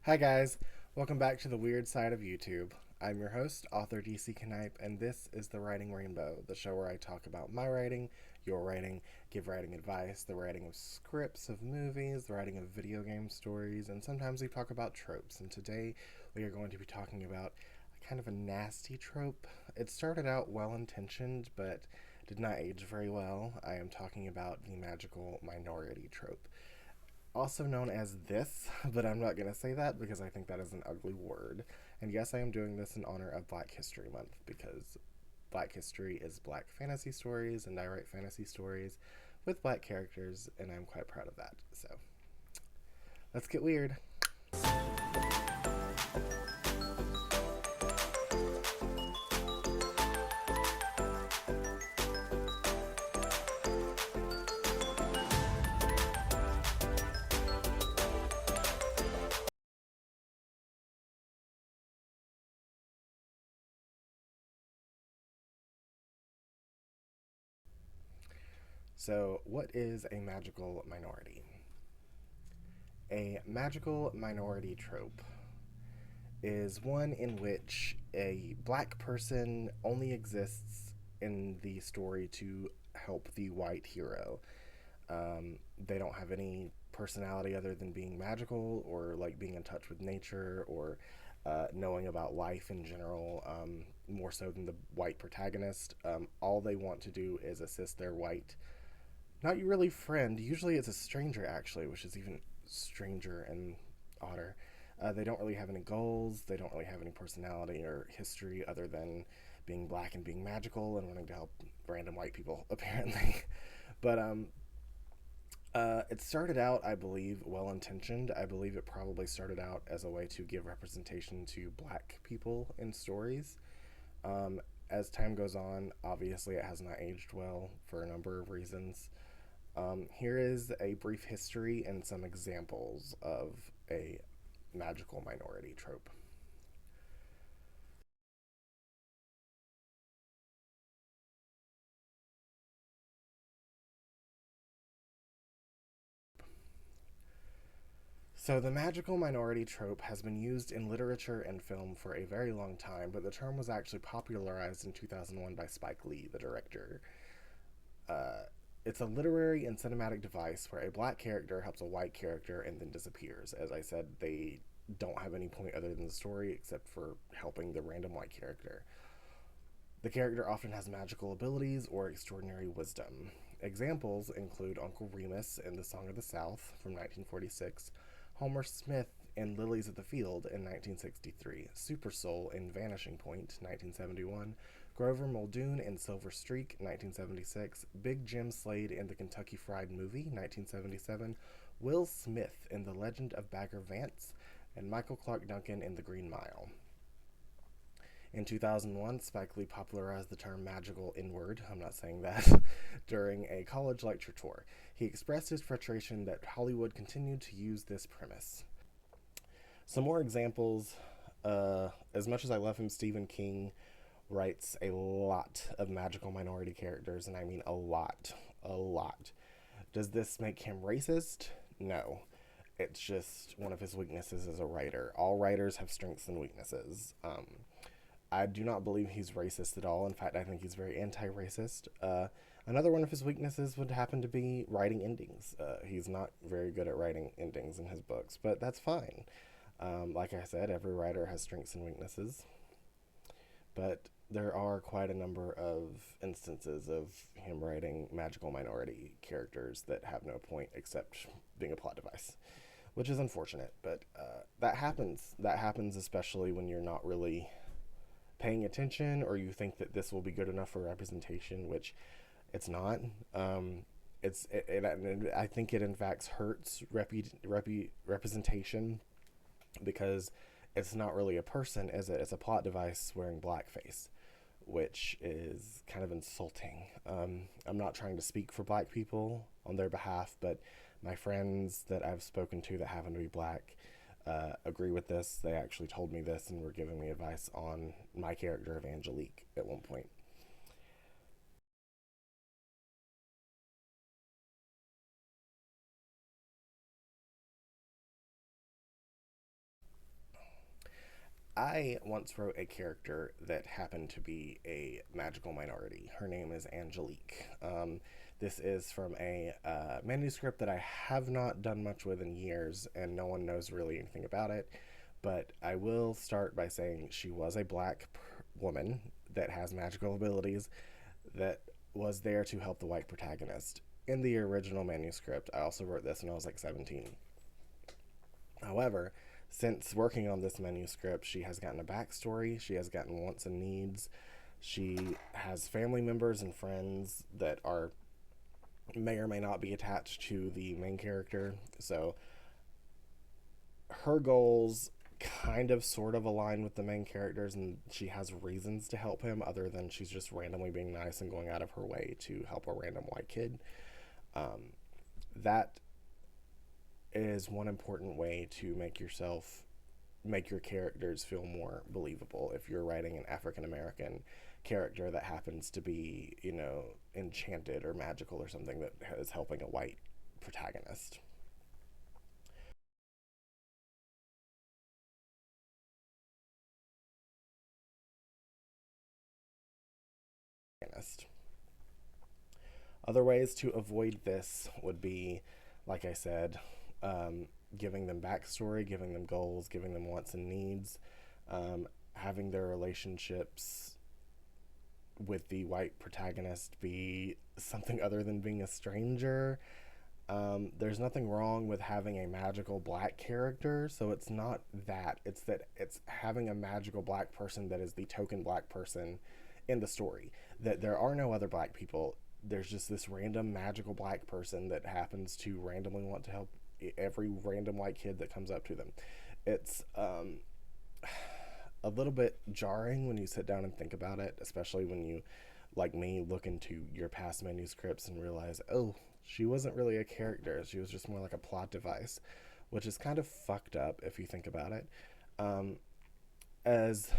Hi guys, welcome back to the weird side of YouTube. I'm your host, author DC Knipe, and this is The Writing Rainbow, the show where I talk about my writing, your writing, give writing advice, the writing of scripts of movies, the writing of video game stories, and sometimes we talk about tropes. And today we are going to be talking about kind of a nasty trope. It started out well intentioned, but did not age very well. I am talking about the magical minority trope, also known as this, but I'm not going to say that because I think that is an ugly word. And yes, I am doing this in honor of Black History Month because Black History is Black fantasy stories, and I write fantasy stories with Black characters, and I'm quite proud of that. So let's get weird. So, what is a magical minority? A magical minority trope is one in which a black person only exists in the story to help the white hero. They don't have any personality other than being magical or like being in touch with nature or knowing about life in general, more so than the white protagonist. All they want to do is assist their white, not really friend, usually it's a stranger actually, which is even stranger and odder. They don't really have any goals, they don't really have any personality or history other than being black and being magical and wanting to help random white people, apparently. But it started out, I believe, well intentioned. I believe it probably started out as a way to give representation to black people in stories. Um, as time goes on, obviously, it has not aged well for a number of reasons. Here is a brief history and some examples of a magical minority trope. So, the magical minority trope has been used in literature and film for a very long time, but the term was actually popularized in 2001 by Spike Lee, the director. Uh, it's a literary and cinematic device where a black character helps a white character and then disappears. As I said, they don't have any point other than the story except for helping the random white character. The character often has magical abilities or extraordinary wisdom. Examples include Uncle Remus in The Song of the South from 1946, Homer Smith in Lilies of the Field in 1963, Super Soul in Vanishing Point 1971, Grover Muldoon in Silver Streak 1976, Big Jim Slade in The Kentucky Fried Movie 1977, Will Smith in The Legend of Bagger Vance, and Michael Clark Duncan in The Green Mile. In 2001, Spike Lee popularized the term magical inward, I'm not saying that, during a college lecture tour. He expressed his frustration that Hollywood continued to use this premise. Some more examples. As much as I love him, Stephen King writes a lot of magical minority characters, and I mean a lot. A lot. Does this make him racist? No. It's just one of his weaknesses as a writer. All writers have strengths and weaknesses. I do not believe he's racist at all. In fact, I think he's very anti-racist. Another one of his weaknesses would happen to be writing endings. He's not very good at writing endings in his books, but that's fine. Like I said, every writer has strengths and weaknesses, but there are quite a number of instances of him writing magical minority characters that have no point except being a plot device, which is unfortunate. But that happens. That happens especially when you're not really paying attention or you think that this will be good enough for representation, which it's not. I think it in fact hurts representation because it's not really a person, is it? It's a plot device wearing blackface, which is kind of insulting. I'm not trying to speak for black people on their behalf, but my friends that I've spoken to that happen to be black agree with this. They actually told me this and were giving me advice on my character of Angelique at one point. I once wrote a character that happened to be a magical minority. Her name is Angelique. This is from a manuscript that I have not done much with in years, and no one knows really anything about it. But I will start by saying she was a black woman that has magical abilities that was there to help the white protagonist. In the original manuscript, I also wrote this when I was like 17. However, since working on this manuscript, she has gotten a backstory, she has gotten wants and needs, she has family members and friends that are may or may not be attached to the main character. So her goals kind of sort of align with the main characters, and she has reasons to help him other than she's just randomly being nice and going out of her way to help a random white kid. That is one important way to make your characters feel more believable. If you're writing an African American character that happens to be, enchanted or magical or something that is helping a white protagonist. Other ways to avoid this would be, like I said, giving them backstory, giving them goals, giving them wants and needs, having their relationships with the white protagonist be something other than being a stranger. There's nothing wrong with having a magical black character, so it's not that. It's that it's having a magical black person that is the token black person in the story. That there are no other black people. There's just this random magical black person that happens to randomly want to help every random white kid that comes up to them. It's a little bit jarring when you sit down and think about it, especially when you, like me, look into your past manuscripts and realize, oh, she wasn't really a character. She was just more like a plot device, which is kind of fucked up if you think about it. Um, as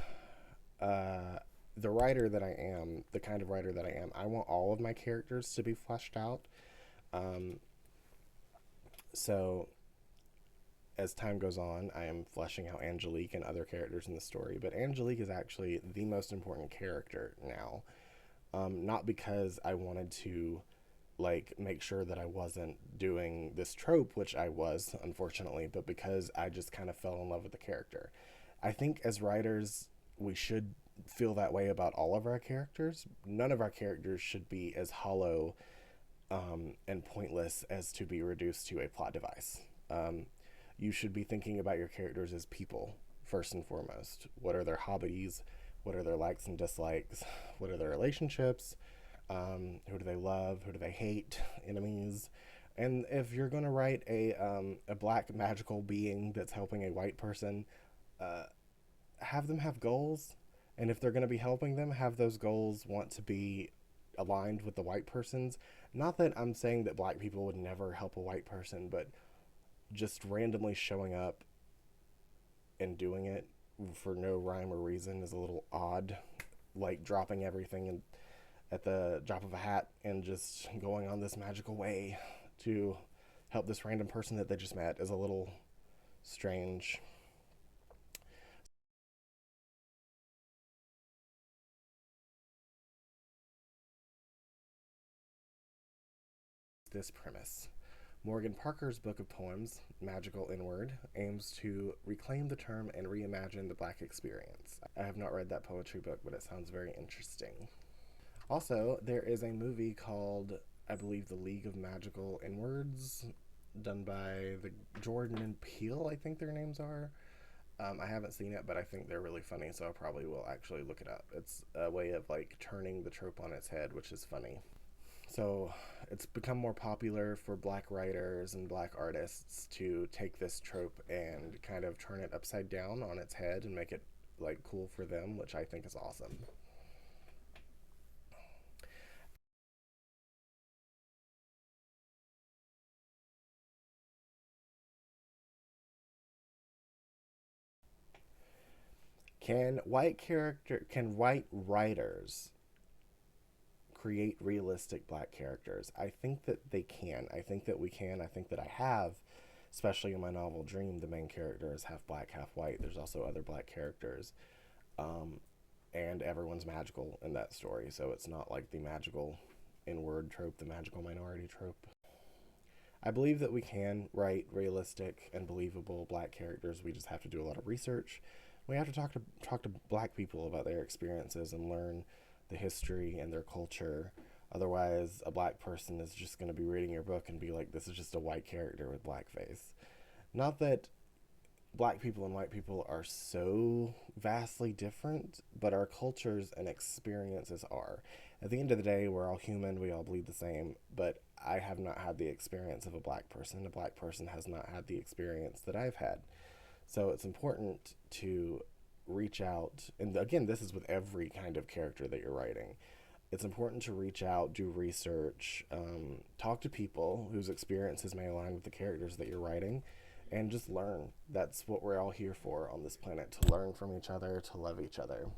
uh, the writer that I am, the kind of writer that I am, I want all of my characters to be fleshed out. Um, so as time goes on, I am fleshing out Angelique and other characters in the story, but Angelique is actually the most important character now. Not because I wanted to make sure that I wasn't doing this trope, which I was, unfortunately, but because I just kind of fell in love with the character. I think as writers, we should feel that way about all of our characters. None of our characters should be as hollow and pointless as to be reduced to a plot device. You should be thinking about your characters as people first and foremost. What are their hobbies? What are their likes and dislikes? What are their relationships? Who do they love? Who do they hate? Enemies? And if you're going to write a black magical being that's helping a white person, uh, have them have goals. And if they're going to be helping them, have those goals want to be aligned with the white person's. Not that I'm saying that black people would never help a white person, but just randomly showing up and doing it for no rhyme or reason is a little odd. Like dropping everything and at the drop of a hat and just going on this magical way to help this random person that they just met is a little strange. This premise. Morgan Parker's book of poems, Magical Inward, aims to reclaim the term and reimagine the black experience. I have not read that poetry book, but it sounds very interesting. Also, there is a movie called, I believe, The League of Magical Inwards, done by the Jordan and Peele, I think their names are. I haven't seen it, but I think they're really funny, so I probably will actually look it up. It's a way of turning the trope on its head, which is funny. So it's become more popular for black writers and black artists to take this trope and kind of turn it upside down on its head and make it cool for them, which I think is awesome. Can white writers create realistic black characters? I think that they can. I think that we can. I think that I have especially in my novel Dream, the main character is half black, half white. There's also other black characters. Um, and everyone's magical in that story, so it's not like the magical inward trope, the magical minority trope. I believe that we can write realistic and believable black characters. We just have to do a lot of research. We have to talk to black people about their experiences and learn the history and their culture. Otherwise, a black person is just going to be reading your book and be like, this is just a white character with blackface. Not that black people and white people are so vastly different, but our cultures and experiences are. At the end of the day, we're all human, we all bleed the same, but I have not had the experience of a black person. A black person has not had the experience that I've had. So it's important to reach out, and again, this is with every kind of character that you're writing. It's important to reach out, do research, talk to people whose experiences may align with the characters that you're writing, and just learn. That's what we're all here for on this planet, to learn from each other, to love each other.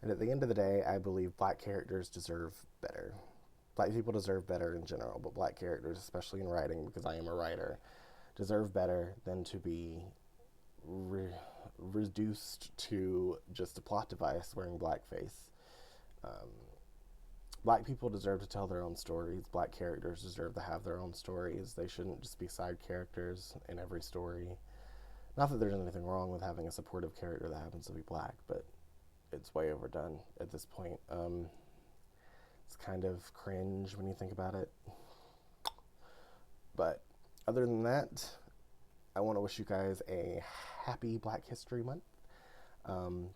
And at the end of the day, I believe black characters deserve better. Black people deserve better in general, but black characters, especially in writing, because I am a writer, deserve better than to be re- reduced to just a plot device wearing blackface. Um, Black people deserve to tell their own stories. Black characters deserve to have their own stories. They shouldn't just be side characters in every story. Not that there's anything wrong with having a supportive character that happens to be black, but it's way overdone at this point. It's kind of cringe when you think about it. But other than that, I want to wish you guys a happy Black History Month. Um,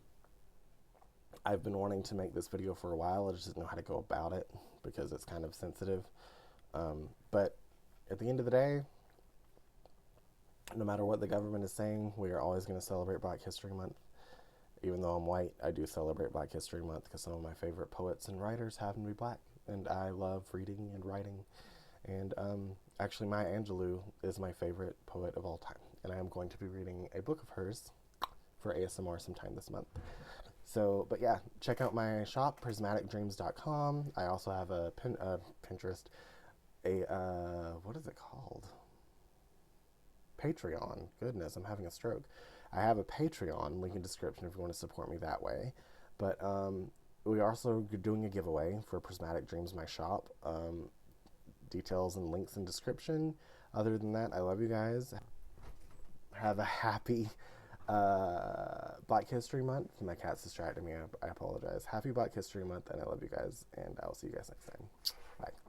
I've been wanting to make this video for a while. I just didn't know how to go about it because it's kind of sensitive. But at the end of the day, no matter what the government is saying, we are always going to celebrate Black History Month. Even though I'm white, I do celebrate Black History Month because some of my favorite poets and writers happen to be black. And I love reading and writing. And actually, Maya Angelou is my favorite poet of all time. And I am going to be reading a book of hers for ASMR sometime this month. So, but yeah, check out my shop, prismaticdreams.com. I also have a Pinterest, what is it called? Patreon. Goodness, I'm having a stroke. I have a Patreon, link in description if you want to support me that way. But we are also doing a giveaway for Prismatic Dreams, my shop. Details and links in description. Other than that, I love you guys. Have a happy Black History Month. My cat's distracting me. I apologize. Happy Black History Month, and I love you guys. And I'll see you guys next time. Bye.